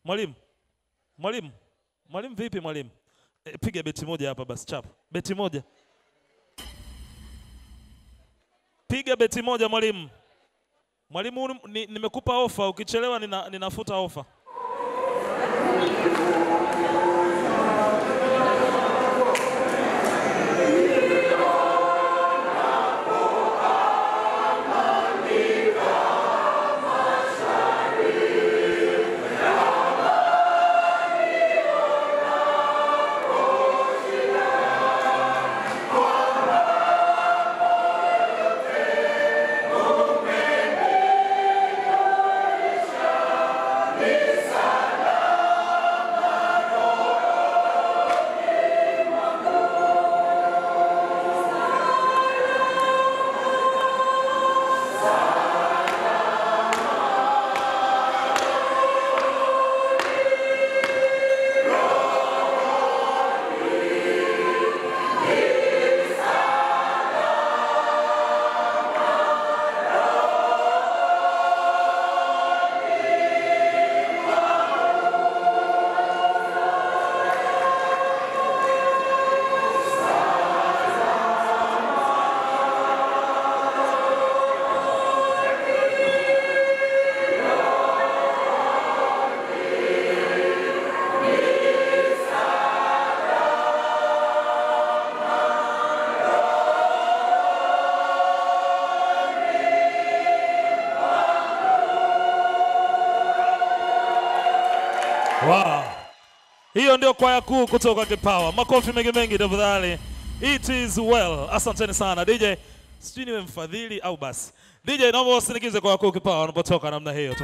Mwalimu. Mwalimu. Mwalimu vipi mwalimu? Piga beti moja hapa basi chapa. Beti moja. Piga beti moja mwalimu. Mwalimu nimekupa ofa, ukichelewa ninafuta ofa. Wow. Hiyo ndio kwaya kuu kutoka Kipawa. Makofi mengi mengi tafadhali. It is well. Asanteni sana. DJ, sijui niwe mfadhili au basi. DJ, naomba usindikize kwaya kuu Kipawa wanapotoka namna hiyo.